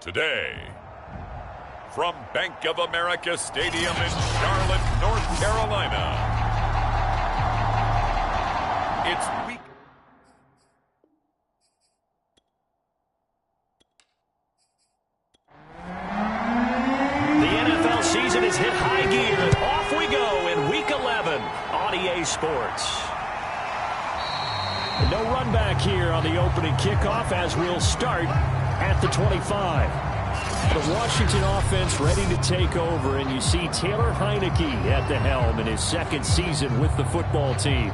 Today, from Bank of America Stadium in Charlotte, North Carolina, it's week. The NFL season has hit high gear, and off we go in Week 11 on EA Sports. No run back here on the opening kickoff as we'll start at the 25. The Washington offense ready to take over, and you see Taylor Heineke at the helm in his second season with the football team.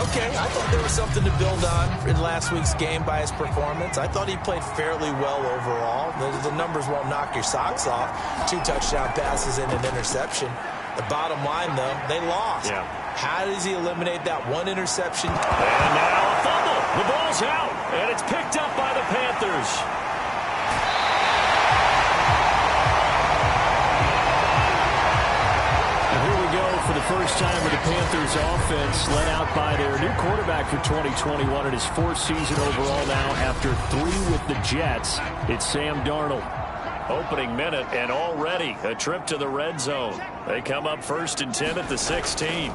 Okay, I thought there was something to build on in last week's game by his performance. I thought he played fairly well overall. The numbers won't knock your socks off. 2 touchdown passes and an interception. The bottom line, though, they lost. Yeah. How does he eliminate that one interception? And now a fumble. The ball's out, and it's picked up by the Panthers. For the first time with the Panthers offense, led out by their new quarterback for 2021 in his 4th season overall now after 3 with the Jets. It's Sam Darnold. Opening minute and already a trip to the red zone. They come up 1st and 10 at the 16.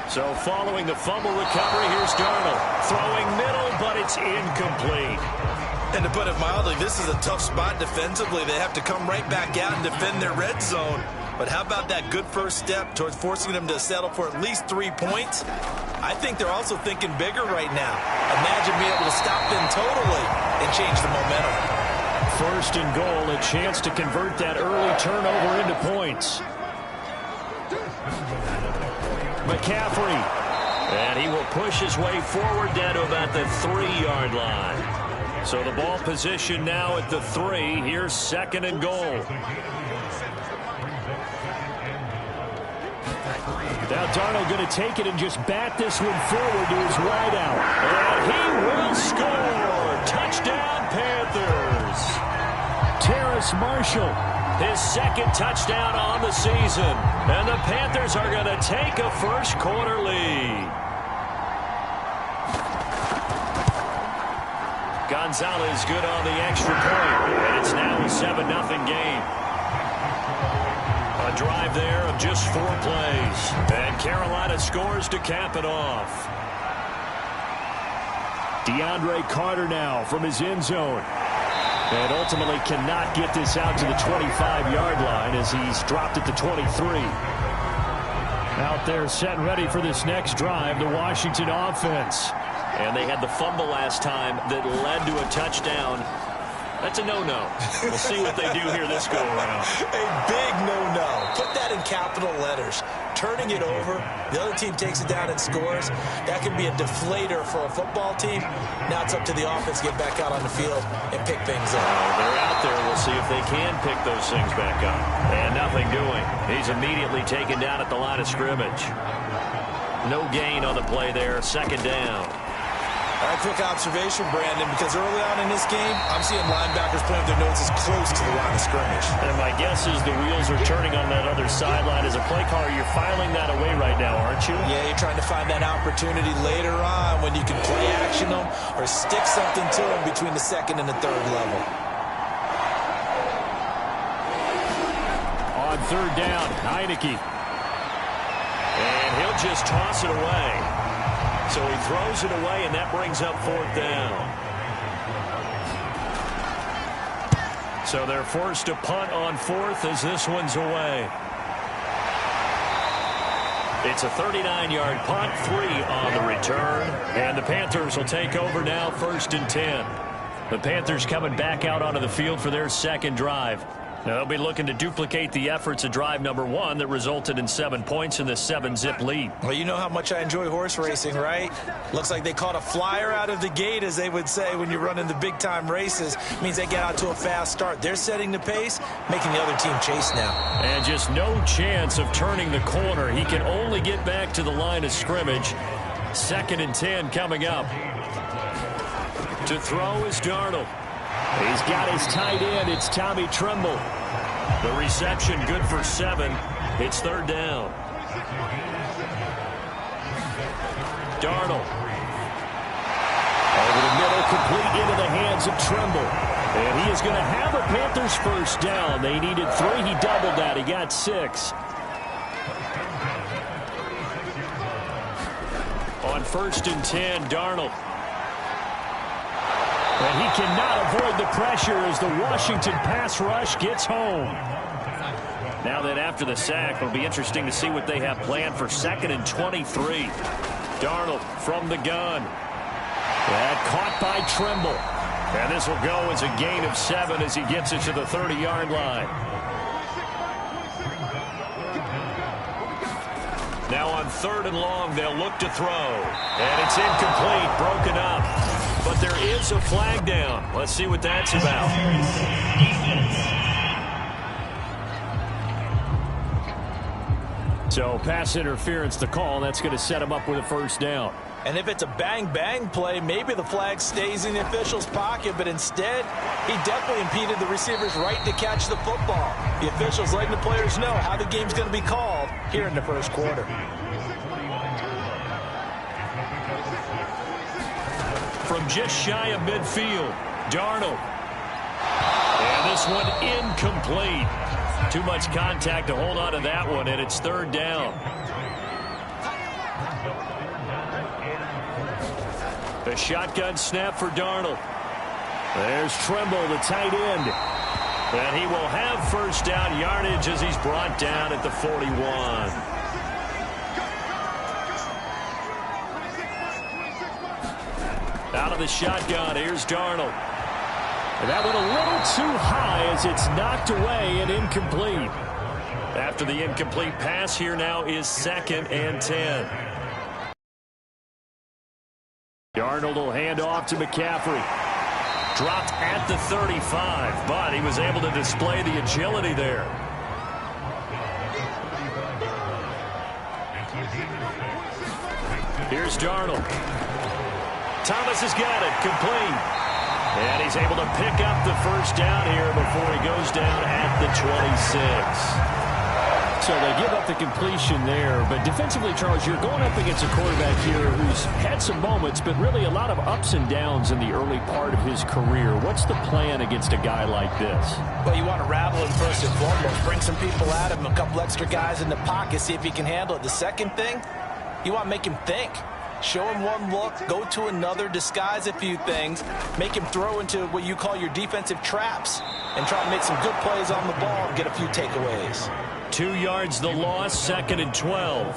So following the fumble recovery, here's Darnold. Throwing middle, but it's incomplete. And to put it mildly, this is a tough spot defensively. They have to come right back out and defend their red zone. But how about that good first step towards forcing them to settle for at least 3 points? I think they're also thinking bigger right now. Imagine being able to stop them totally and change the momentum. 1st and goal, a chance to convert that early turnover into points. McCaffrey. And he will push his way forward down to about the 3-yard line. So the ball position now at the 3. Here's 2nd and goal. Now Darnold going to take it and just bat this one forward to his wideout. And he will score. Touchdown, Panthers. Terrace Marshall, his 2nd touchdown on the season. And the Panthers are going to take a first-quarter lead. Gonzalez good on the extra point. And it's now a 7-0 game. A drive there of just 4 plays. And Carolina scores to cap it off. DeAndre Carter now from his end zone. And ultimately cannot get this out to the 25-yard line as he's dropped at the 23. Out there set and ready for this next drive, the Washington offense. And they had the fumble last time that led to a touchdown. That's a no-no. We'll see what they do here this go-around. A big no-no. Put that in capital letters. Turning it over, the other team takes it down and scores. That can be a deflator for a football team. Now it's up to the offense to get back out on the field and pick things up. They're out there. We'll see if they can pick those things back up. And nothing doing. He's immediately taken down at the line of scrimmage. No gain on the play there. 2nd down. All right, quick observation, Brandon, because early on in this game, I'm seeing linebackers playing with their noses close to the line of scrimmage. And my guess is the wheels are turning on that other sideline. As a play caller, you're filing that away right now, aren't you? Yeah, you're trying to find that opportunity later on when you can play action them or stick something to them between the 2nd and the 3rd level. On 3rd down, Heineke. And he'll just toss it away. So he throws it away, and that brings up 4th down. So they're forced to punt on 4th as this one's away. It's a 39-yard punt, 3 on the return. And the Panthers will take over now, 1st and 10. The Panthers coming back out onto the field for their 2nd drive. Now they'll be looking to duplicate the efforts of drive number 1 that resulted in 7 points in the 7-zip lead. Well, you know how much I enjoy horse racing, right? Looks like they caught a flyer out of the gate, as they would say when you're running the big-time races. Means they get out to a fast start. They're setting the pace, making the other team chase now. And just no chance of turning the corner. He can only get back to the line of scrimmage. 2nd and 10 coming up. To throw is Darnold. He's got his tight end. It's Tommy Tremble. The reception good for 7. It's 3rd down. Darnold. Over the middle, complete into the hands of Tremble. And he is going to have a Panthers first down. They needed 3. He doubled that. He got 6. On 1st and 10, Darnold. And he cannot avoid the pressure as the Washington pass rush gets home. Now that after the sack, it'll be interesting to see what they have planned for 2nd and 23. Darnold from the gun. That caught by Trimble. And this will go as a gain of 7 as he gets it to the 30-yard line. Now on 3rd and long, they'll look to throw. And it's incomplete, broken up. But there is a flag down. Let's see what that's about. So pass interference to call. That's going to set him up with a first down. And if it's a bang-bang play, maybe the flag stays in the official's pocket, but instead, he definitely impeded the receiver's right to catch the football. The officials letting the players know how the game's going to be called here in the first quarter. From just shy of midfield, Darnold. And this one incomplete. Too much contact to hold on to that one, and it's 3rd down. The shotgun snap for Darnold. There's Trimble, the tight end. And he will have first down yardage as he's brought down at the 41. Out of the shotgun, here's Darnold. And that went a little too high as it's knocked away and incomplete. After the incomplete pass, here now is 2nd and 10. Darnold will hand off to McCaffrey. Dropped at the 35, but he was able to display the agility there. Here's Darnold. Thomas has got it, complete. And he's able to pick up the first down here before he goes down at the 26. So they give up the completion there, but defensively, Charles, you're going up against a quarterback here who's had some moments, but really a lot of ups and downs in the early part of his career. What's the plan against a guy like this? Well, you want to rattle him first and foremost. Bring some people at him, a couple extra guys in the pocket, see if he can handle it. The second thing, you want to make him think. Show him one look, go to another, disguise a few things, make him throw into what you call your defensive traps, and try to make some good plays on the ball and get a few takeaways. 2 yards the loss, 2nd and 12.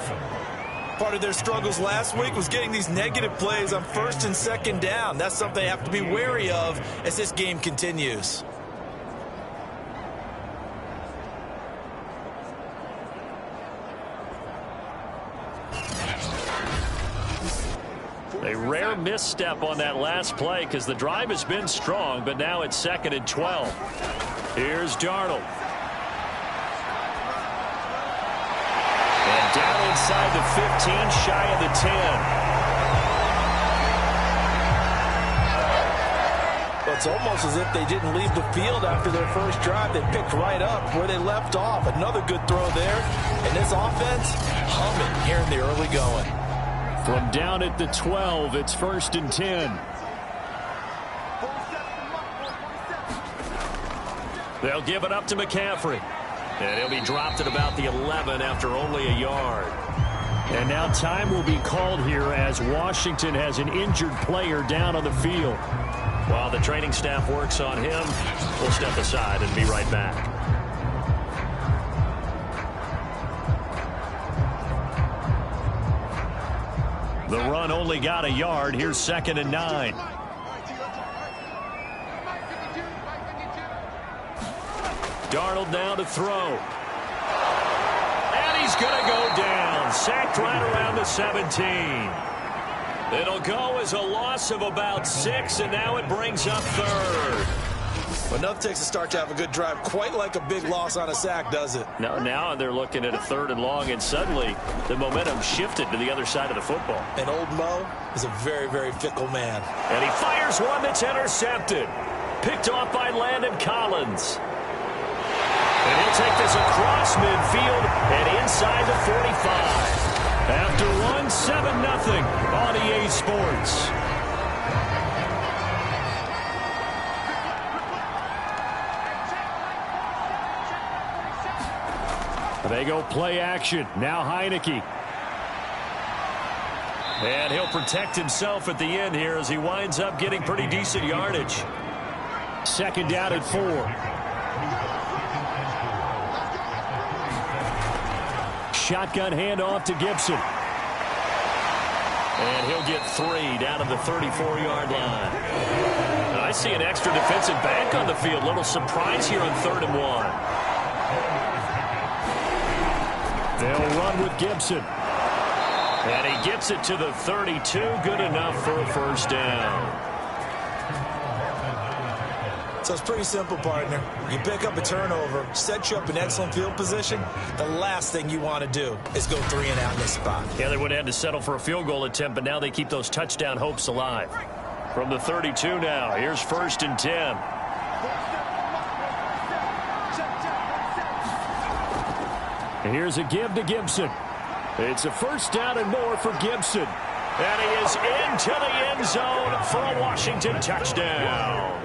Part of their struggles last week was getting these negative plays on 1st and 2nd down. That's something they have to be wary of as this game continues. A rare misstep on that last play because the drive has been strong, but now it's 2nd and 12. Here's Darnold. And down inside the 15, shy of the 10. Well, it's almost as if they didn't leave the field after their first drive. They picked right up where they left off. Another good throw there. And this offense, humming here in the early going. From down at the 12, it's 1st and 10. They'll give it up to McCaffrey. And he'll be dropped at about the 11 after only a yard. And now time will be called here as Washington has an injured player down on the field. While the training staff works on him, we'll step aside and be right back. The run only got a yard. Here's 2nd and 9. Darnold now to throw. And he's going to go down. Sacked right around the 17. It'll go as a loss of about 6, and now it brings up 3rd. Well, nothing takes a start to have a good drive quite like a big loss on a sack, does it? No, now they're looking at a 3rd and long, and suddenly the momentum shifted to the other side of the football. And old Mo is a very, very fickle man. And he fires one that's intercepted. Picked off by Landon Collins. And he'll take this across midfield and inside the 45. After one, 7-0 on EA Sports. They go play action. Now Heineke. And he'll protect himself at the end here as he winds up getting pretty decent yardage. Second down at 4. Shotgun handoff to Gibson. And he'll get 3 down to the 34-yard line. I see an extra defensive back on the field. Little surprise here on 3rd and 1. They'll run with Gibson. And he gets it to the 32. Good enough for a first down. So it's pretty simple, partner. You pick up a turnover, set you up in excellent field position. The last thing you want to do is go 3 and out in this spot. Yeah, they would have had to settle for a field goal attempt, but now they keep those touchdown hopes alive. From the 32 now, here's 1st and 10. Here's a give to Gibson. It's a first down and more for Gibson. And he is into the end zone for a Washington touchdown.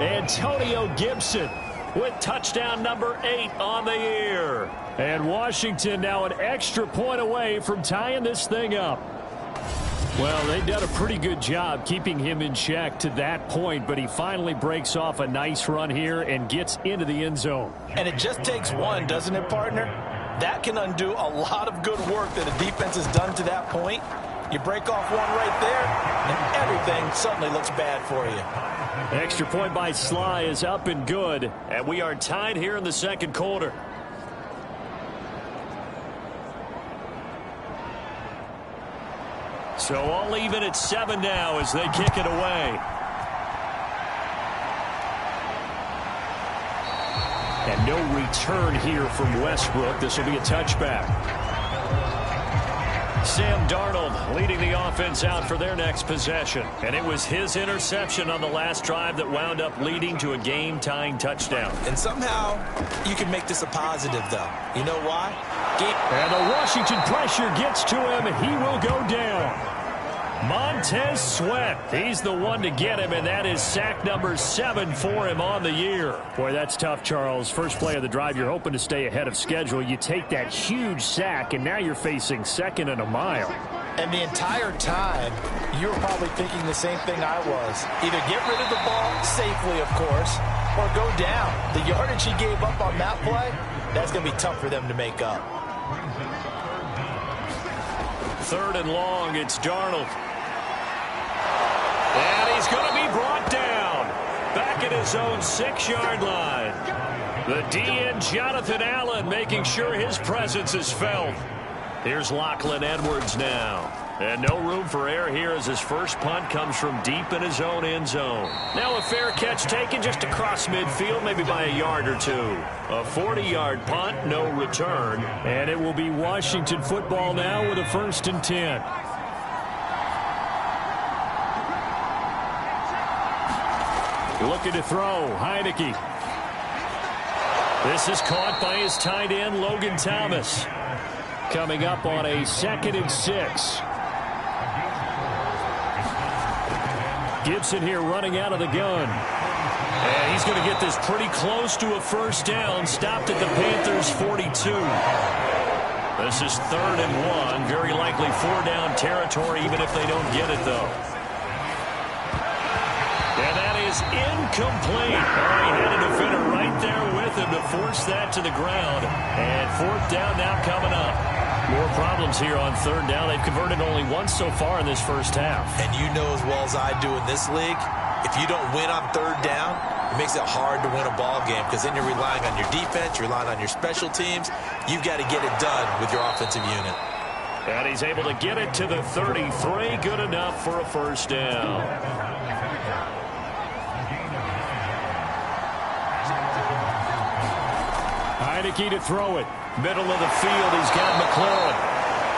Antonio Gibson with touchdown number 8 on the year. And Washington now an extra point away from tying this thing up. Well, they've done a pretty good job keeping him in check to that point, but he finally breaks off a nice run here and gets into the end zone. And it just takes one, doesn't it, partner? That can undo a lot of good work that a defense has done to that point. You break off one right there, and everything suddenly looks bad for you. Extra point by Sly is up and good. And we are tied here in the second quarter. So all even at 7 now as they kick it away. And no return here from Westbrook. This will be a touchback. Sam Darnold leading the offense out for their next possession. And it was his interception on the last drive that wound up leading to a game-tying touchdown. And somehow you can make this a positive, though. You know why? And the Washington pressure gets to him. He will go down. Montez Sweat, he's the one to get him, and that is sack number 7 for him on the year. Boy, that's tough, Charles. First play of the drive, you're hoping to stay ahead of schedule. You take that huge sack, and now you're facing 2nd and a mile. And the entire time, you were probably thinking the same thing I was. Either get rid of the ball safely, of course, or go down. The yardage he gave up on that play, that's going to be tough for them to make up. 3rd and long, it's Darnold. And he's going to be brought down. Back at his own 6-yard line. The DN, Jonathan Allen, making sure his presence is felt. Here's Lachlan Edwards now. And no room for error here as his first punt comes from deep in his own end zone. Now a fair catch taken just across midfield, maybe by a yard or 2. A 40-yard punt, no return. And it will be Washington football now with a 1st and 10. Looking to throw, Heineke. This is caught by his tight end, Logan Thomas. Coming up on a 2nd and 6. Gibson here running out of the gun. And he's going to get this pretty close to a first down. Stopped at the Panthers' 42. This is 3rd and 1. Very likely 4-down territory, even if they don't get it, though. And that is incomplete. Oh, he had a defender right there with him to force that to the ground. And 4th down now coming up. More problems here on 3rd down. They've converted only once so far in this first half. And you know as well as I do in this league, if you don't win on 3rd down, it makes it hard to win a ball game because then you're relying on your defense, you're relying on your special teams. You've got to get it done with your offensive unit. And he's able to get it to the 33. Good enough for a first down. Heineke to throw it. Middle of the field, he's got McLaurin.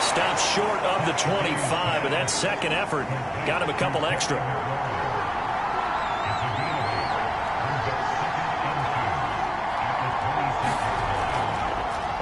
Stops short of the 25, but that second effort got him a couple extra.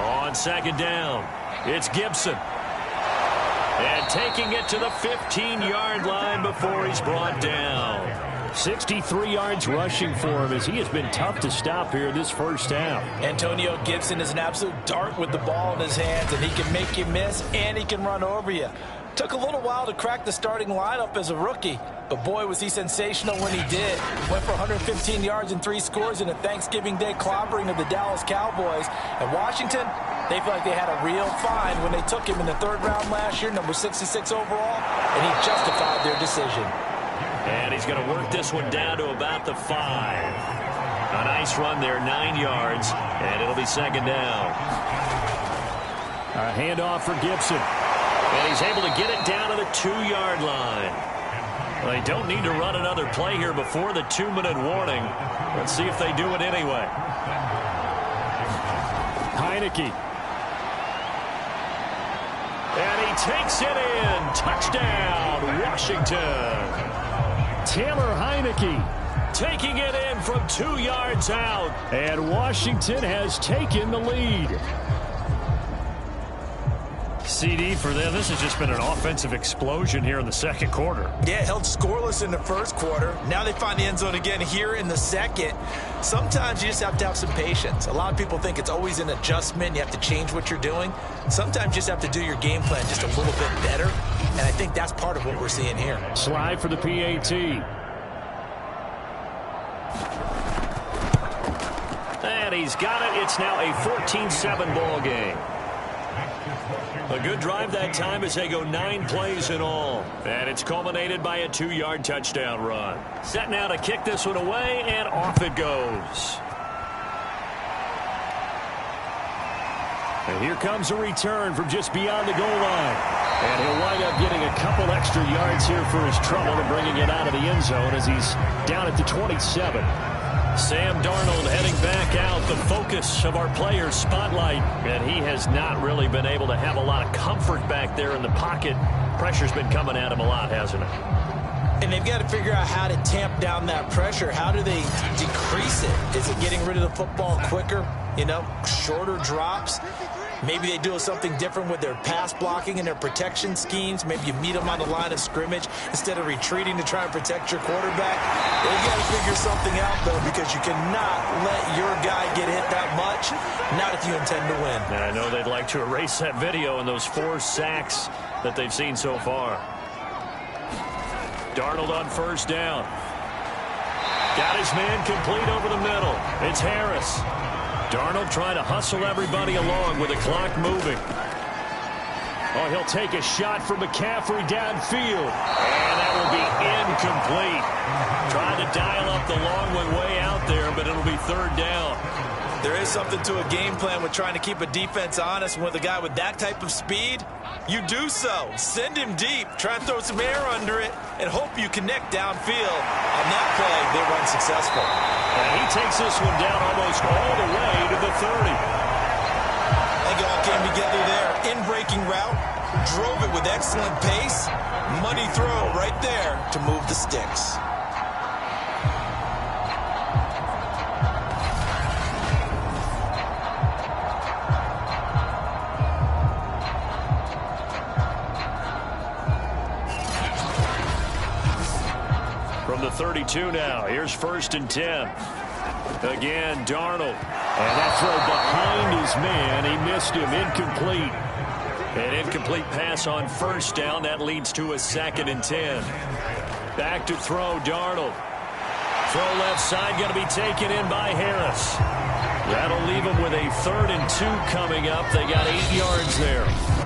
On 2nd down, it's Gibson. And taking it to the 15-yard line before he's brought down. 63 yards rushing for him as he has been tough to stop here this first half. Antonio Gibson is an absolute dart with the ball in his hands, and he can make you miss and he can run over you. Took a little while to crack the starting lineup as a rookie, but boy, was he sensational when he did. Went for 115 yards and 3 scores in a Thanksgiving Day clobbering of the Dallas Cowboys. And Washington, they feel like they had a real find when they took him in the 3rd round last year, number 66 overall, and he justified their decision. And he's going to work this one down to about the 5. A nice run there, 9 yards, and it'll be 2nd down. A handoff for Gibson. And he's able to get it down to the 2-yard line. Well, they don't need to run another play here before the 2-minute warning. Let's see if they do it anyway. Heineke. And he takes it in. Touchdown, Washington. Taylor Heineke taking it in from 2 yards out. And Washington has taken the lead. CD for them, this has just been an offensive explosion here in the 2nd quarter. Yeah, held scoreless in the 1st quarter. Now they find the end zone again here in the 2nd. Sometimes you just have to have some patience. A lot of people think it's always an adjustment. You have to change what you're doing. Sometimes you just have to do your game plan just a little bit better. And I think that's part of what we're seeing here. Slide for the PAT. And he's got it. It's now a 14-7 ball game. A good drive that time as they go 9 plays in all. And it's culminated by a 2-yard touchdown run. Set now to kick this one away, and off it goes. And here comes a return from just beyond the goal line. And he'll wind up getting a couple extra yards here for his trouble and bringing it out of the end zone as he's down at the 27. Sam Darnold heading back out, the focus of our players' spotlight. And he has not really been able to have a lot of comfort back there in the pocket. Pressure's been coming at him a lot, hasn't it? And they've got to figure out how to tamp down that pressure. How do they decrease it? Is it getting rid of the football quicker? You know, shorter drops? Maybe they do something different with their pass blocking and their protection schemes. Maybe you meet them on the line of scrimmage instead of retreating to try and protect your quarterback. They've got to figure something out, though, because you cannot let your guy get hit that much, not if you intend to win. And I know they'd like to erase that video and those 4 sacks that they've seen so far. Darnold on 1st down. Got his man complete over the middle. It's Harris. Darnold trying to hustle everybody along with the clock moving. Oh, he'll take a shot for McCaffrey downfield. And that will be incomplete. Trying to dial up the long way out there, but it'll be 3rd down. There is something to a game plan with trying to keep a defense honest. With a guy with that type of speed, you do so. Send him deep. Try and throw some air under it and hope you connect downfield. On that play, they run successful. And he takes this one down almost all the way to the 30. I think it all came together there. In-breaking route. Drove it with excellent pace. Money throw right there to move the sticks. From the 32 now, here's 1st and 10. Again, Darnold. And that throw behind his man, he missed him, incomplete. An incomplete pass on 1st down, that leads to a 2nd and 10. Back to throw, Darnold. Throw left side, going to be taken in by Harris. That'll leave them with a 3rd and 2 coming up. They got 8 yards there.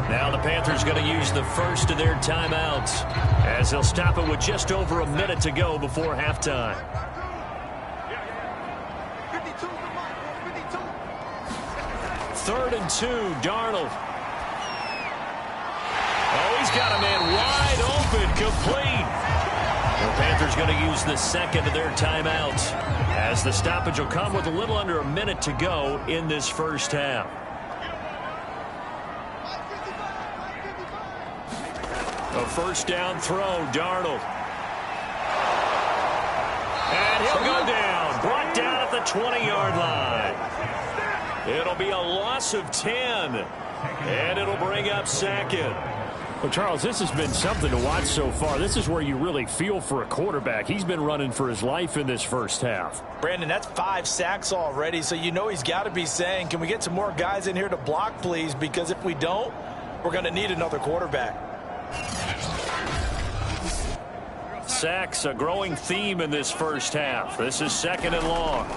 Now the Panthers going to use the first of their timeouts as they'll stop it with just over a minute to go before halftime. Third and 2, Darnold. Oh, he's got a man wide open, complete. The Panthers going to use the 2nd of their timeouts as the stoppage will come with a little under a minute to go in this first half. A 1st down throw, Darnold. And he'll go down, brought down at the 20-yard line. It'll be a loss of 10, and it'll bring up 2nd. Well, Charles, this has been something to watch so far. This is where you really feel for a quarterback. He's been running for his life in this first half. Brandon, that's 5 sacks already, so you know he's got to be saying, can we get some more guys in here to block, please? Because if we don't, we're going to need another quarterback. Sacks, a growing theme in this first half. This is 2nd and long.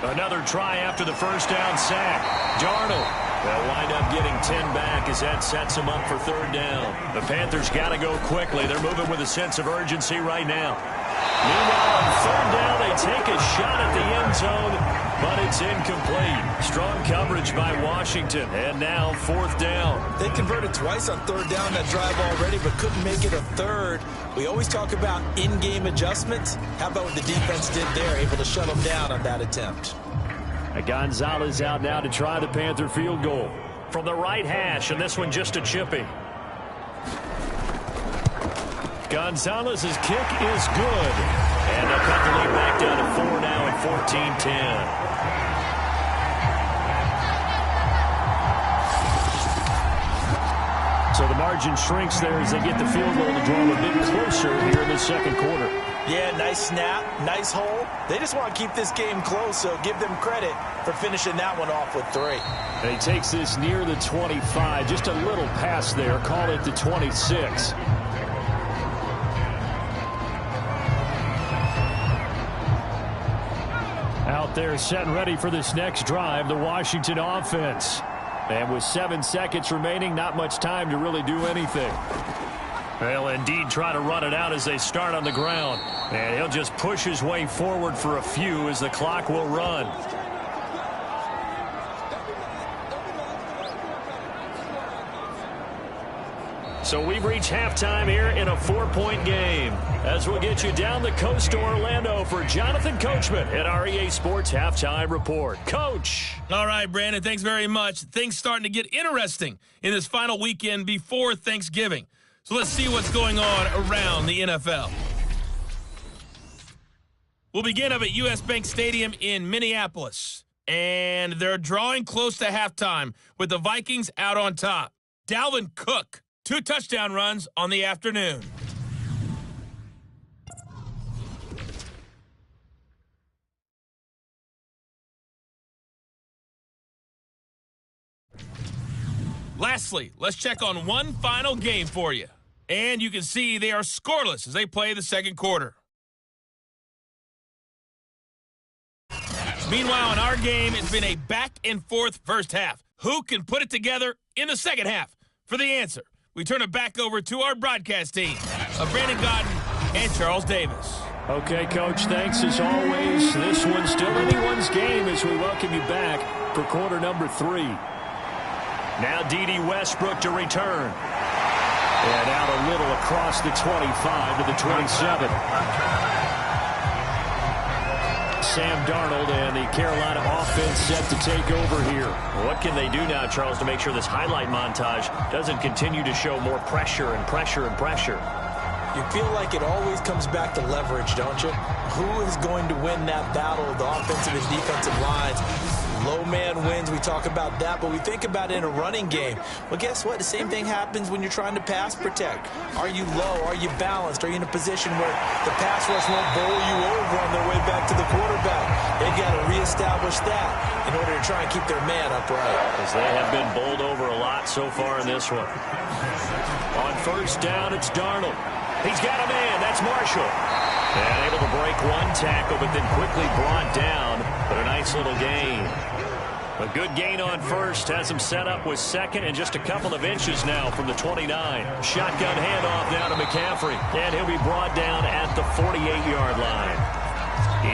Another try after the first down sack. Darnold. They'll wind up getting 10 back as that sets them up for 3rd down. The Panthers got to go quickly. They're moving with a sense of urgency right now. Meanwhile, on 3rd down, they take a shot at the end zone, but it's incomplete. Strong coverage by Washington, and now 4th down. They converted twice on 3rd down that drive already, but couldn't make it a 3rd. We always talk about in-game adjustments. How about what the defense did there, able to shut them down on that attempt? Gonzalez out now to try the Panther field goal. From the right hash, and this one just a chippy. Gonzalez's kick is good. And they'll cut the lead back down to 4 now at 14-10. So the margin shrinks there as they get the field goal to draw them a bit closer here in the 2nd quarter. Yeah, nice snap, nice hole. They just want to keep this game close, so give them credit for finishing that one off with 3. And he takes this near the 25, just a little pass there, call it the 26. Out there set and ready for this next drive, the Washington offense. And with 7 seconds remaining, not much time to really do anything. They'll indeed try to run it out as they start on the ground. And he'll just push his way forward for a few as the clock will run. So we've reached halftime here in a 4-point game. As we'll get you down the coast to Orlando for Jonathan Coachman at our EA Sports Halftime Report. Coach. All right, Brandon, thanks very much. Things starting to get interesting in this final weekend before Thanksgiving. So let's see what's going on around the NFL. We'll begin up at U.S. Bank Stadium in Minneapolis. And they're drawing close to halftime with the Vikings out on top. Dalvin Cook, 2 touchdown runs on the afternoon. Lastly, let's check on one final game for you. And you can see they are scoreless as they play the 2nd quarter. Meanwhile, in our game, it's been a back-and-forth first half. Who can put it together in the 2nd half? For the answer, we turn it back over to our broadcast team of Brandon Godden and Charles Davis. Okay, Coach, thanks as always. This one's still anyone's game as we welcome you back for quarter number 3. Now D.D. Westbrook to return. And out a little across the 25 to the 27. Sam Darnold and the Carolina offense set to take over here. What can they do now, Charles, to make sure this highlight montage doesn't continue to show more pressure and pressure and pressure? You feel like it always comes back to leverage, don't you? Who is going to win that battle of the offensive and defensive lines? Low man wins. We talk about that, but we think about it in a running game. Well, guess what? The same thing happens when you're trying to pass protect. Are you low? Are you balanced? Are you in a position where the pass rush won't bowl you over on their way back to the quarterback? They've got to reestablish that in order to try and keep their man upright. As they have been bowled over a lot so far in this one. On 1st down, it's Darnold. He's got a man. That's Marshall. And able to break 1 tackle, but then quickly brought down. But a nice little gain. A good gain on 1st. Has him set up with 2nd and just a couple of inches now from the 29. Shotgun handoff now to McCaffrey. And he'll be brought down at the 48-yard line.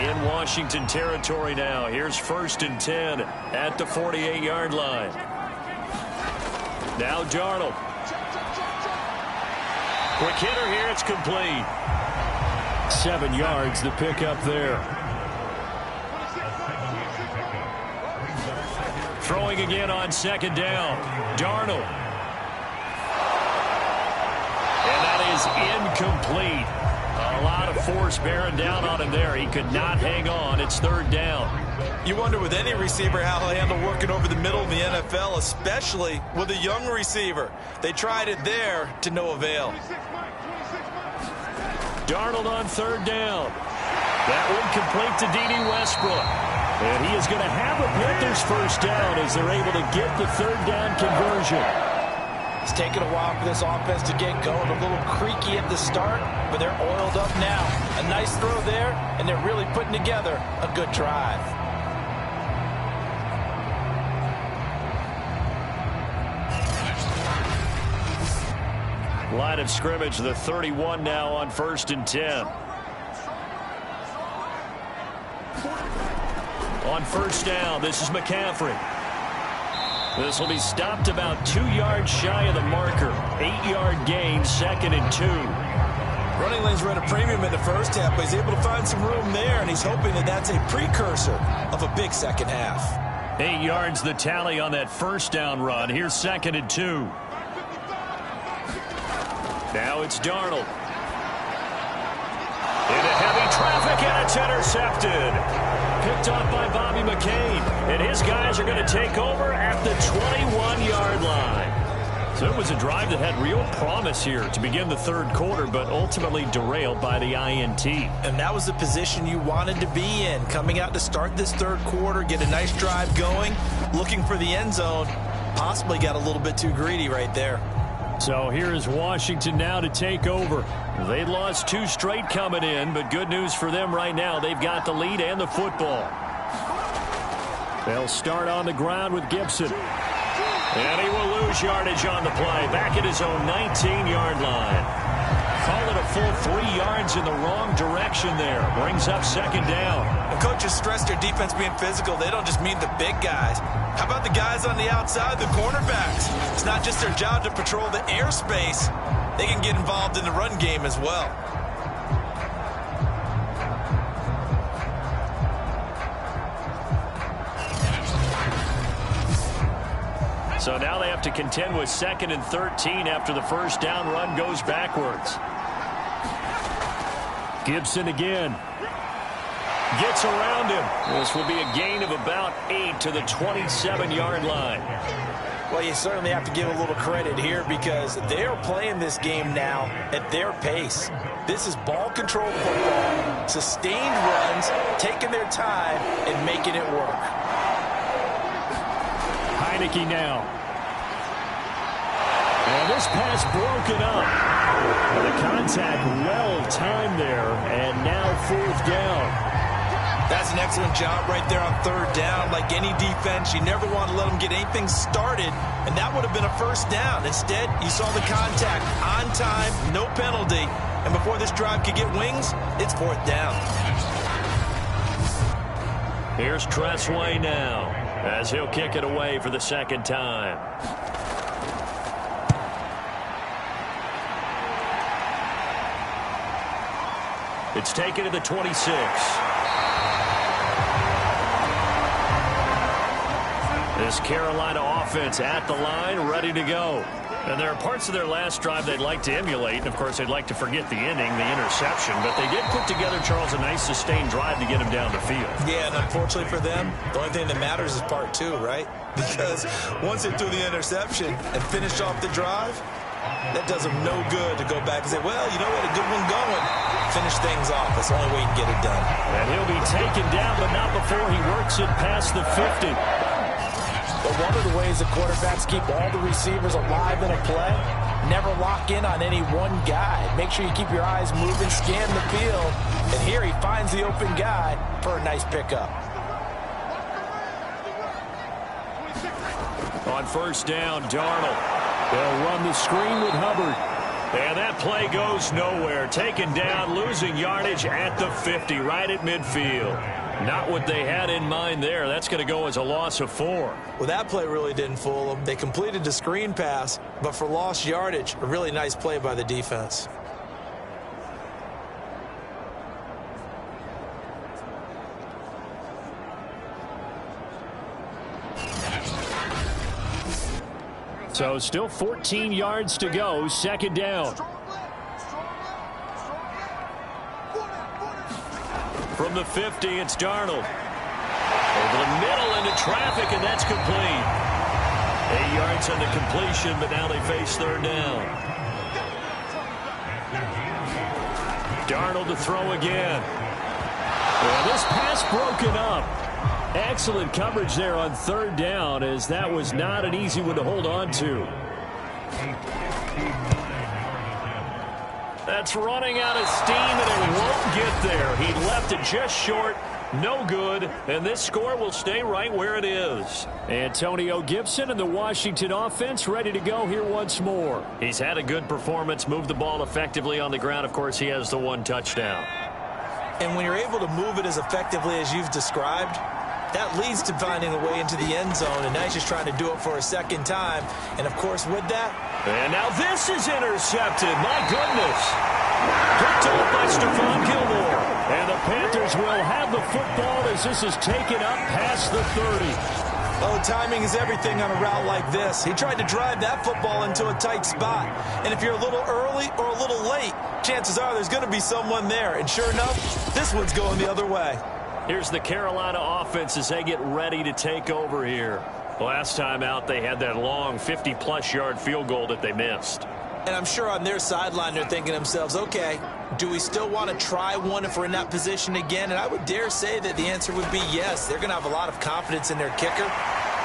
In Washington territory now. Here's 1st and 10 at the 48-yard line. Now Darnold. Quick hitter here. It's complete. 7 yards, the pickup there. Throwing again on 2nd down. Darnold. And that is incomplete. A lot of force bearing down on him there. He could not hang on. It's third down. You wonder with any receiver how he'll handle working over the middle in the NFL, especially with a young receiver. They tried it there to no avail. Darnold on third down. That one complete to D.D. Westbrook. And he is going to have a Panthers first down as they're able to get the third down conversion. It's taken a while for this offense to get going. A little creaky at the start, but they're oiled up now. A nice throw there, and they're really putting together a good drive. Line of scrimmage, the 31 now on 1st and 10. On first down, this is McCaffrey. This will be stopped about 2 yards shy of the marker. 8-yard gain, 2nd and 2. Running lanes were at a premium in the first half, but he's able to find some room there, and he's hoping that that's a precursor of a big second half. 8 yards the tally on that first down run. Here's 2nd and 2. Now it's Darnold. Into heavy traffic, and it's intercepted. Picked off by Bobby McCain. And his guys are going to take over at the 21-yard line. So it was a drive that had real promise here to begin the third quarter, but ultimately derailed by the INT. And that was the position you wanted to be in. Coming out to start this third quarter, get a nice drive going, looking for the end zone. Possibly got a little bit too greedy right there. So here is Washington now to take over. They'd lost 2 straight coming in, but good news for them right now. They've got the lead and the football. They'll start on the ground with Gibson. And he will lose yardage on the play. Back at his own 19-yard line. Call it a full 3 yards in the wrong direction there. Brings up 2nd down. The coaches stress their defense being physical. They don't just mean the big guys. How about the guys on the outside, the cornerbacks? It's not just their job to patrol the airspace. They can get involved in the run game as well. So now they have to contend with 2nd and 13 after the first down run goes backwards. Gibson again. Gets around him. This will be a gain of about 8 to the 27-yard line. Well, you certainly have to give a little credit here because they're playing this game now at their pace. This is ball control football, sustained runs, taking their time and making it work. Heineke now. And this pass broken up. The contact well timed there, and now 4th down. That's an excellent job right there on 3rd down. Like any defense, you never want to let them get anything started, and that would have been a first down. Instead, you saw the contact on time, no penalty, and before this drive could get wings, it's 4th down. Here's Tressway now, as he'll kick it away for the 2nd time. It's taken to the 26. This Carolina offense at the line, ready to go. And there are parts of their last drive they'd like to emulate. And, of course, they'd like to forget the inning, the interception. But they did put together, Charles, a nice sustained drive to get him down the field. Yeah, and unfortunately for them, the only thing that matters is part 2, right? Because once they threw the interception and finished off the drive, that does them no good to go back and say, well, you know what, a good one going. Finish things off. That's the only way you can get it done. And he'll be taken down, but not before he works it past the 50. But one of the ways the quarterbacks keep all the receivers alive in a play, never lock in on any one guy. Make sure you keep your eyes moving, scan the field, and here he finds the open guy for a nice pickup. On first down, Darnold. They'll run the screen with Hubbard. And that play goes nowhere. Taken down, losing yardage at the 50, right at midfield. Not what they had in mind there. That's going to go as a loss of 4. Well, that play really didn't fool them. They completed the screen pass, but for lost yardage, a really nice play by the defense. So still 14 yards to go, 2nd down. From the 50, it's Darnold. Over the middle into traffic, and that's complete. 8 yards on the completion, but now they face third down. Darnold to throw again. Well, this pass broken up. Excellent coverage there on third down, as that was not an easy one to hold on to. That's running out of steam, and it won't get there. He left it just short. No good, and this score will stay right where it is. Antonio Gibson and the Washington offense ready to go here once more. He's had a good performance, moved the ball effectively on the ground. Of course, he has the one touchdown. And when you're able to move it as effectively as you've described, that leads to finding a way into the end zone, and now he's just trying to do it for a second time. And, of course, with that... And now this is intercepted. My goodness. Picked off by Stephon Gilmore. And the Panthers will have the football as this is taken up past the 30. Oh, timing is everything on a route like this. He tried to drive that football into a tight spot. And if you're a little early or a little late, chances are there's going to be someone there. And sure enough, this one's going the other way. Here's the Carolina offense as they get ready to take over here. Last time out, they had that long 50-plus yard field goal that they missed. And I'm sure on their sideline they're thinking to themselves, okay, do we still want to try one if we're in that position again? And I would dare say that the answer would be yes. They're going to have a lot of confidence in their kicker.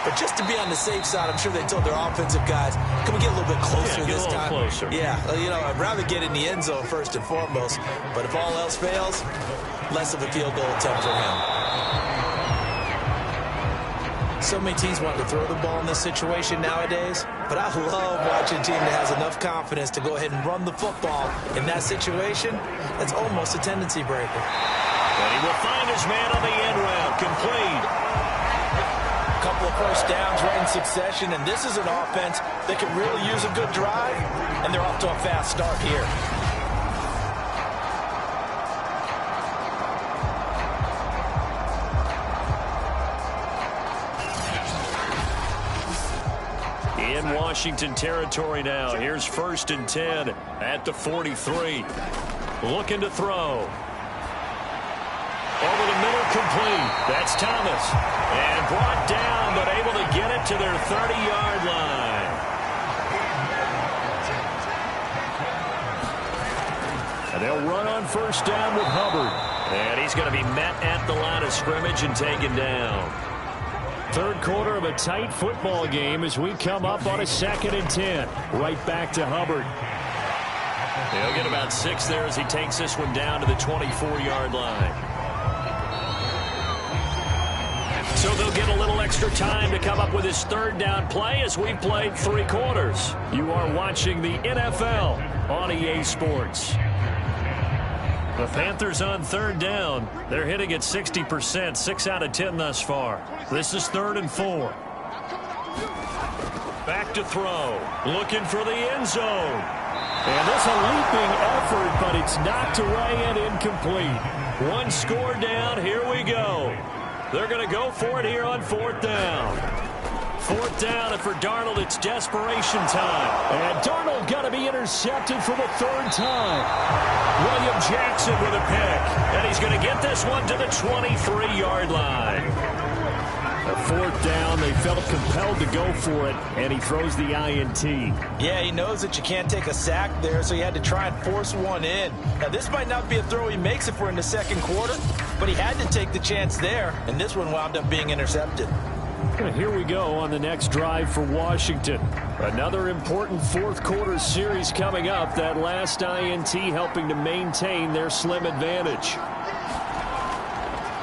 But just to be on the safe side, I'm sure they told their offensive guys, can we get a little bit closer this time? Closer. Yeah, you know, I'd rather get in the end zone first and foremost. But if all else fails, less of a field goal attempt for him. So many teams want to throw the ball in this situation nowadays, but I love watching a team that has enough confidence to go ahead and run the football in that situation. That's almost a tendency breaker. And he will find his man on the end route, complete. A couple of first downs right in succession, and this is an offense that can really use a good drive, and they're off to a fast start here. In Washington territory now. Here's 1st and 10 at the 43. Looking to throw. Over the middle, complete. That's Thomas. And brought down, but able to get it to their 30-yard line. And they'll run on first down with Hubbard. And he's going to be met at the line of scrimmage and taken down. Third quarter of a tight football game as we come up on a 2nd and 10. Right back to Hubbard. They'll get about 6 there as he takes this one down to the 24-yard line. So they'll get a little extra time to come up with his third down play as we've played 3 quarters. You are watching the NFL on EA Sports. The Panthers on third down. They're hitting at 60%, 6 out of 10 thus far. This is 3rd and 4. Back to throw. Looking for the end zone. And this a leaping effort, but it's knocked away and incomplete. One score down. Here we go. They're going to go for it here on 4th down. 4th down, and for Darnold, it's desperation time. And Darnold got to be intercepted for the 3rd time. William Jackson with a pick. And he's going to get this one to the 23-yard line. A 4th down, they felt compelled to go for it, and he throws the INT. Yeah, he knows that you can't take a sack there, so he had to try and force one in. Now, this might not be a throw he makes if we're in the 2nd quarter, but he had to take the chance there, and this one wound up being intercepted. And here we go on the next drive for Washington. Another important 4th quarter series coming up. That last INT helping to maintain their slim advantage.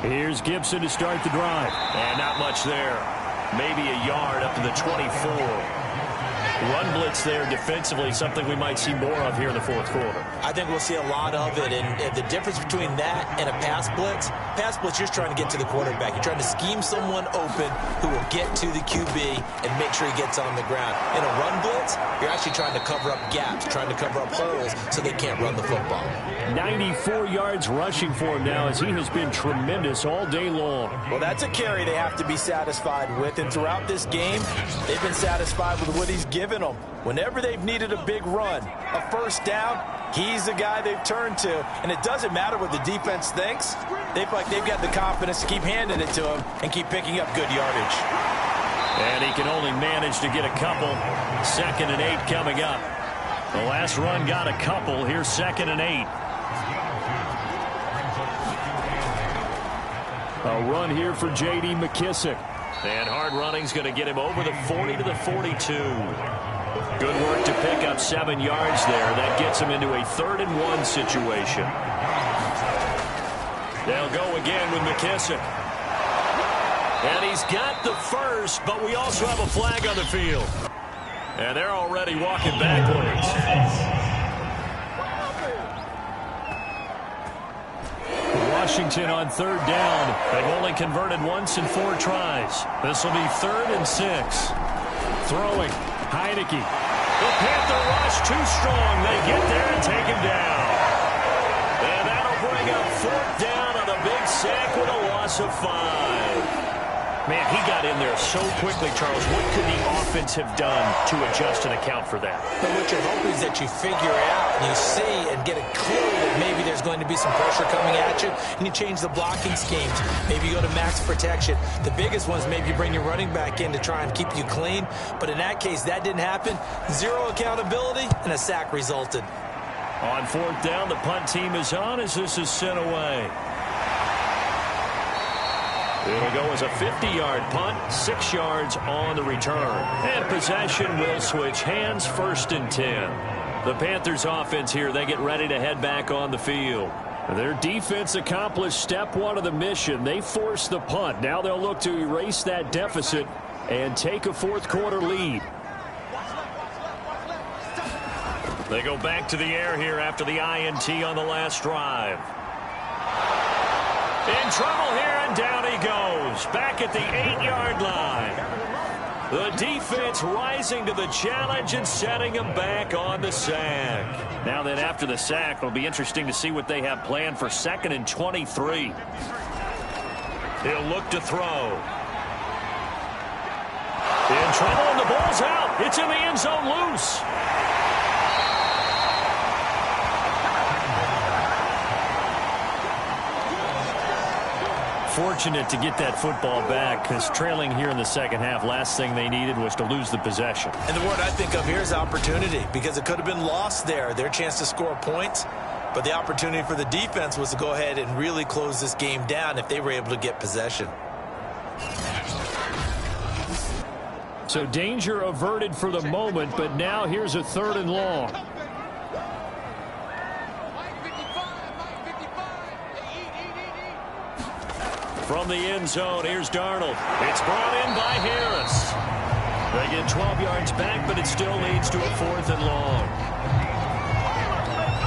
Here's Gibson to start the drive. And not much there. Maybe a yard up to the 24. Run blitz there defensively, something we might see more of here in the 4th quarter. I think we'll see a lot of it, and the difference between that and a pass blitz, you're trying to get to the quarterback. You're trying to scheme someone open who will get to the QB and make sure he gets on the ground. In a run blitz, you're actually trying to cover up gaps, trying to cover up holes so they can't run the football. 94 yards rushing for him now as he has been tremendous all day long. Well, that's a carry they have to be satisfied with, and throughout this game, they've been satisfied with what he's given. believe in him. Whenever they've needed a big run, a first down, he's the guy they've turned to. And it doesn't matter what the defense thinks. They feel like they've got the confidence to keep handing it to him and keep picking up good yardage. And he can only manage to get a couple. 2nd and 8 coming up. The last run got a couple. Here's 2nd and 8. A run here for J.D. McKissick. And hard running's going to get him over the 40 to the 42. Good work to pick up 7 yards there. That gets him into a 3rd and 1 situation. They'll go again with McKissick. And he's got the first, but we also have a flag on the field. And they're already walking backwards. Washington on 3rd down. They've only converted once in 4 tries. This will be 3rd and 6. Throwing. Heineke. The Panther rush too strong. They get there and take him down. And that'll bring up 4th down on a big sack with a loss of 5. Man, he got in there so quickly, Charles. What could the offense have done to adjust and account for that? But what you're hoping is that you figure out and you see and get a clue that maybe there's going to be some pressure coming at you, and you change the blocking schemes. Maybe you go to max protection. The biggest one is maybe you bring your running back in to try and keep you clean. But in that case, that didn't happen. 0 accountability, and a sack resulted. On 4th down, the punt team is on as this is sent away. It'll go as a 50-yard punt, 6 yards on the return. And possession will switch hands, 1st and 10. The Panthers offense here, they get ready to head back on the field. Their defense accomplished step 1 of the mission. They forced the punt. Now they'll look to erase that deficit and take a 4th quarter lead. They go back to the air here after the INT on the last drive. In trouble here, and down he goes. Back at the 8-yard line. The defense rising to the challenge and setting him back on the sack. Now then, after the sack, it'll be interesting to see what they have planned for 2nd and 23. He'll look to throw. In trouble, and the ball's out. It's in the end zone loose. Fortunate to get that football back because trailing here in the 2nd half, last thing they needed was to lose the possession. And the word I think of here is opportunity, because it could have been lost there. Their chance to score points, but the opportunity for the defense was to go ahead and really close this game down if they were able to get possession. So danger averted for the moment, but now here's a 3rd and long. From the end zone, here's Darnold. It's brought in by Harris. They get 12 yards back, but it still leads to a 4th and long.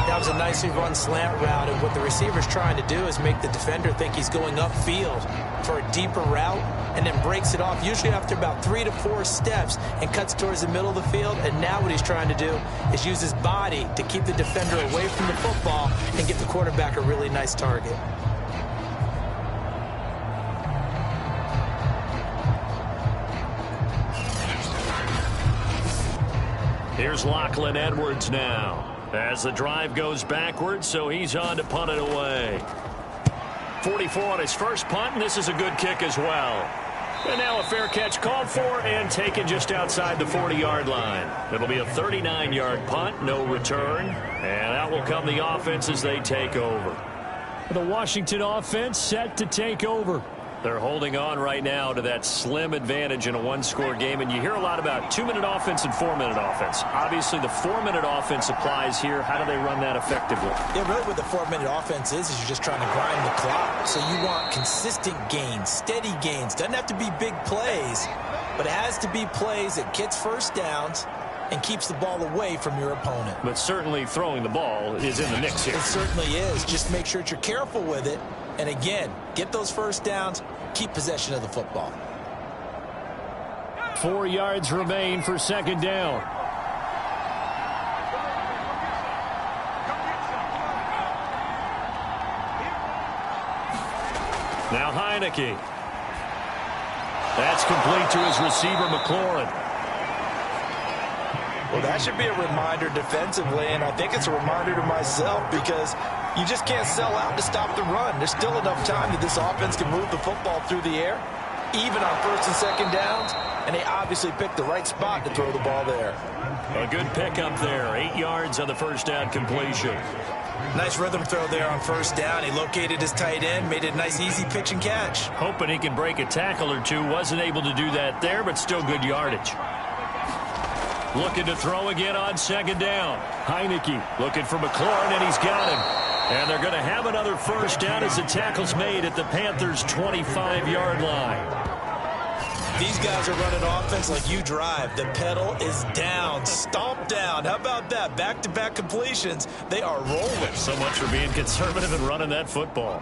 That was a nicely run slant route, and what the receiver's trying to do is make the defender think he's going upfield for a deeper route, and then breaks it off, usually after about 3 to 4 steps, and cuts towards the middle of the field. And now what he's trying to do is use his body to keep the defender away from the football and get the quarterback a really nice target. Here's Lachlan Edwards now as the drive goes backwards, so he's on to punt it away. 44 on his first punt, and this is a good kick as well. And now a fair catch called for and taken just outside the 40-yard line. It'll be a 39-yard punt, no return, and out will come the offense as they take over. The Washington offense set to take over. They're holding on right now to that slim advantage in a 1-score game, and you hear a lot about 2-minute offense and 4-minute offense. Obviously, the 4-minute offense applies here. How do they run that effectively? Yeah, really what the 4-minute offense is you're just trying to grind the clock. So you want consistent gains, steady gains. Doesn't have to be big plays, but it has to be plays that gets first downs and keeps the ball away from your opponent. But certainly throwing the ball is in the mix here. It certainly is. Just make sure that you're careful with it. And again, get those first downs, keep possession of the football. 4 yards remain for 2nd down. Now Heineke. That's complete to his receiver, McLaurin. Well, that should be a reminder defensively, and I think it's a reminder to myself because you just can't sell out to stop the run. There's still enough time that this offense can move the football through the air, even on first and second downs, and they obviously picked the right spot to throw the ball there. A good pickup there. 8 yards on the first down completion. Nice rhythm throw there on first down. He located his tight end, made it a nice, easy pitch and catch. Hoping he can break a tackle or two. Wasn't able to do that there, but still good yardage. Looking to throw again on second down. Heineke looking for McLaurin, and he's got him. And they're going to have another first down as the tackle's made at the Panthers' 25-yard line. These guys are running offense like you drive. The pedal is down, stomp down. How about that? Back-to-back completions. They are rolling. So much for being conservative and running that football.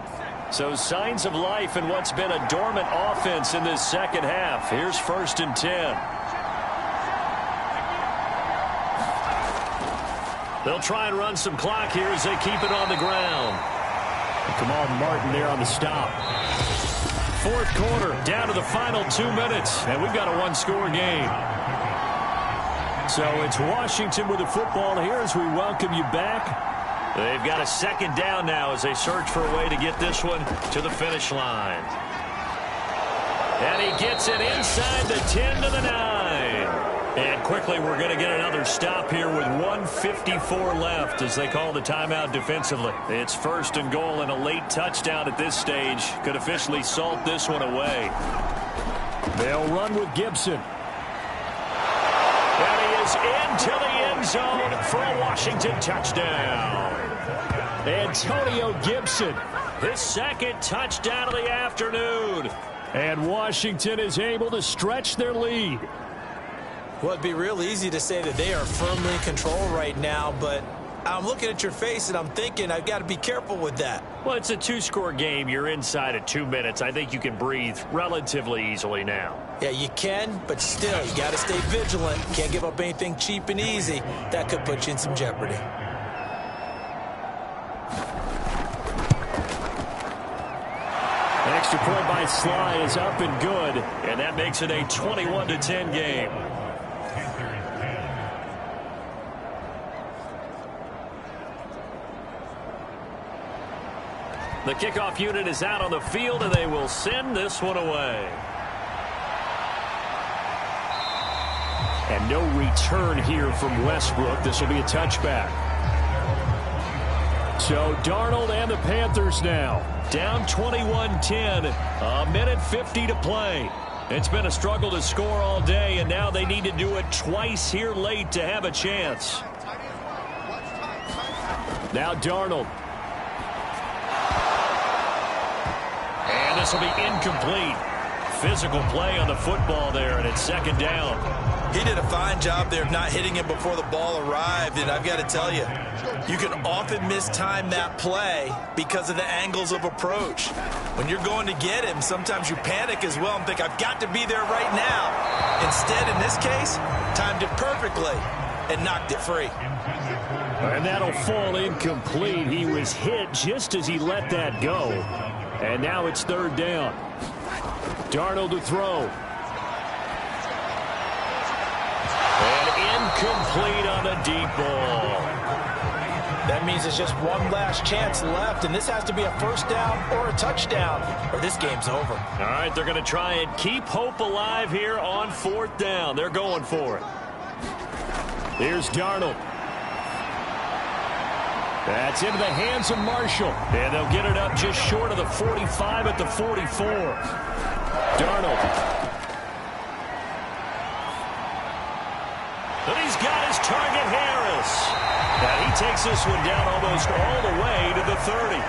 So signs of life in what's been a dormant offense in this second half. Here's 1st and 10. They'll try and run some clock here as they keep it on the ground. Kamal Martin there on the stop. Fourth quarter, down to the final 2 minutes, and we've got a one-score game. So it's Washington with the football here as we welcome you back. They've got a second down now as they search for a way to get this one to the finish line. And he gets it inside the 10 to the 9. And quickly we're going to get another stop here with 1:54 left as they call the timeout defensively. It's 1st and goal, and a late touchdown at this stage could officially salt this one away. They'll run with Gibson. And he is into the end zone for a Washington touchdown. Antonio Gibson. His second touchdown of the afternoon. And Washington is able to stretch their lead. Well, it'd be real easy to say that they are firmly in control right now, but I'm looking at your face and I'm thinking I've got to be careful with that. Well, it's a 2-score game. You're inside of 2 minutes. I think you can breathe relatively easily now. Yeah, you can, but still, you got to stay vigilant. Can't give up anything cheap and easy. That could put you in some jeopardy. Extra point by Sly is up and good. And that makes it a 21-10 game. The kickoff unit is out on the field, and they will send this one away. And no return here from Westbrook. This will be a touchback. So Darnold and the Panthers now down 21-10, a minute 50 to play. It's been a struggle to score all day, and now they need to do it twice here late to have a chance. Now Darnold. And this will be incomplete. Physical play on the football there, and it's second down. He did a fine job there of not hitting him before the ball arrived, and I've got to tell you, you can often mistime that play because of the angles of approach. When you're going to get him, sometimes you panic as well and think, I've got to be there right now. Instead, in this case, timed it perfectly and knocked it free. And that'll fall incomplete. He was hit just as he let that go. And now it's third down. Darnold to throw. Incomplete on a deep ball. That means there's just one last chance left, and this has to be a first down or a touchdown, or this game's over. All right, they're going to try and keep hope alive here on fourth down. They're going for it. Here's Darnold. That's into the hands of Marshall. And they'll get it up just short of the 45 at the 44. Darnold. And he's got his target, Harris. And he takes this one down almost all the way to the 30.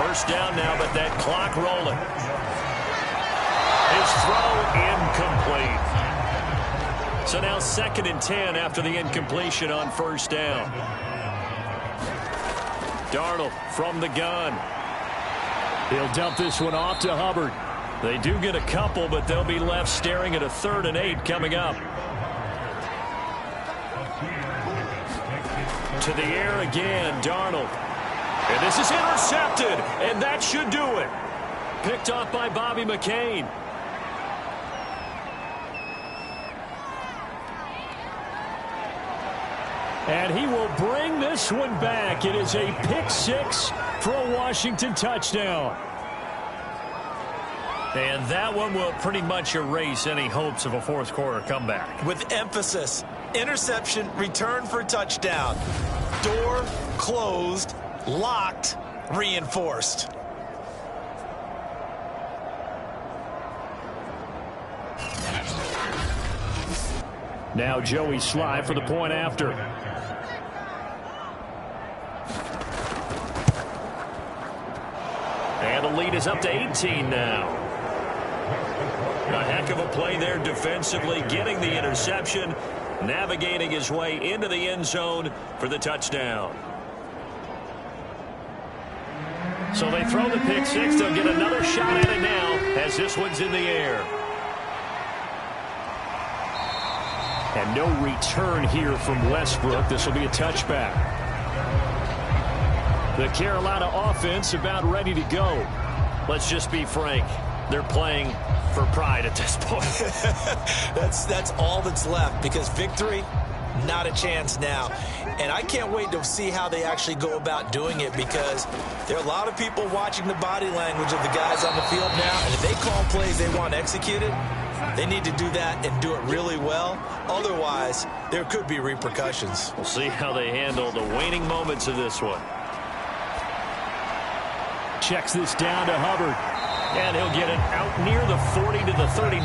First down now, but that clock rolling. His throw incomplete. So now 2nd and 10 after the incompletion on first down. Darnold from the gun. He'll dump this one off to Hubbard. They do get a couple, but they'll be left staring at a 3rd and 8 coming up. To the air again, Darnold. And this is intercepted, and that should do it. Picked off by Bobby McCain. And he will bring this one back. It is a pick six for a Washington touchdown. And that one will pretty much erase any hopes of a fourth quarter comeback. With emphasis, interception, return for touchdown. Door closed, locked, reinforced. Now Joey Sly for the point after. And the lead is up to 18 now. A heck of a play there defensively, getting the interception, navigating his way into the end zone for the touchdown. So they throw the pick six. They'll get another shot at it now as this one's in the air. And no return here from Westbrook. This will be a touchback. The Carolina offense about ready to go. Let's just be frank. They're playing for pride at this point. That's all that's left, because victory, not a chance now. And I can't wait to see how they actually go about doing it, because there are a lot of people watching the body language of the guys on the field now, and if they call plays they want executed, they need to do that and do it really well. Otherwise, there could be repercussions. We'll see how they handle the waning moments of this one. Checks this down to Hubbard. And he'll get it out near the 40 to the 39.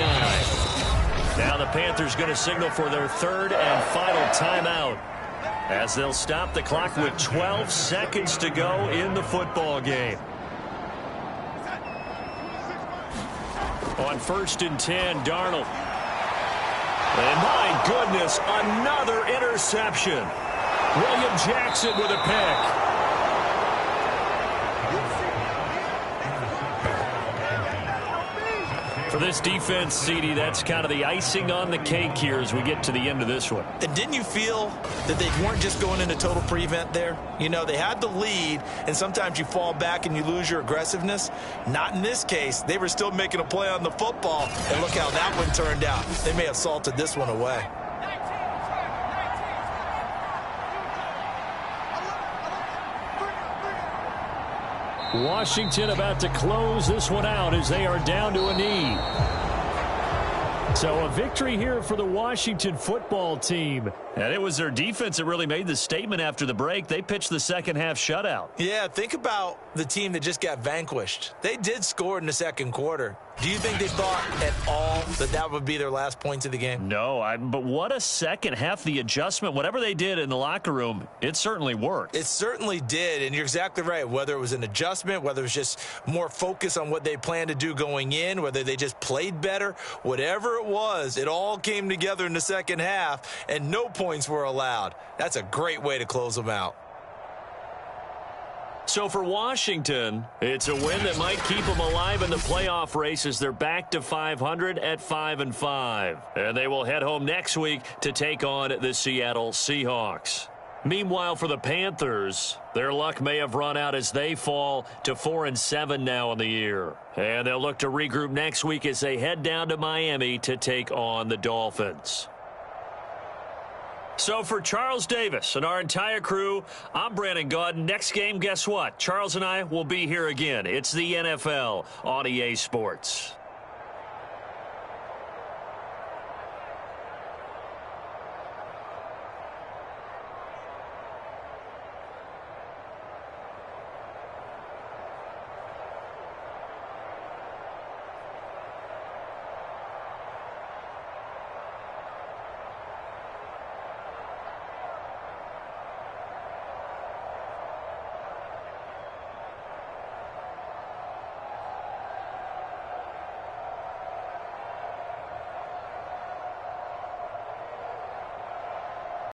Now the Panthers going to signal for their third and final timeout, as they'll stop the clock with 12 seconds to go in the football game. On 1st and 10, Darnold. And my goodness, another interception. William Jackson with a pick. For this defense, CD, that's kind of the icing on the cake here as we get to the end of this one. And didn't you feel that they weren't just going into total prevent there? You know, they had the lead, and sometimes you fall back and you lose your aggressiveness. Not in this case. They were still making a play on the football, and look how that one turned out. They may have salted this one away. Washington about to close this one out as they are down to a knee. So a victory here for the Washington football team. And it was their defense that really made the statement after the break. They pitched the second half shutout. Yeah, think about the team that just got vanquished. They did score in the second quarter. Do you think they thought at all that that would be their last points of the game? No, but what a second half. The adjustment, whatever they did in the locker room, it certainly worked. It certainly did, and you're exactly right. Whether it was an adjustment, whether it was just more focus on what they planned to do going in, whether they just played better, whatever it was, it all came together in the second half, and no points were allowed. That's a great way to close them out. So for Washington, it's a win that might keep them alive in the playoff race as they're back to 500 at 5-5. And they will head home next week to take on the Seattle Seahawks. Meanwhile, for the Panthers, their luck may have run out as they fall to 4-7 now in the year. And they'll look to regroup next week as they head down to Miami to take on the Dolphins. So for Charles Davis and our entire crew, I'm Brandon Gaudin. Next game, guess what? Charles and I will be here again. It's the NFL on EA Sports.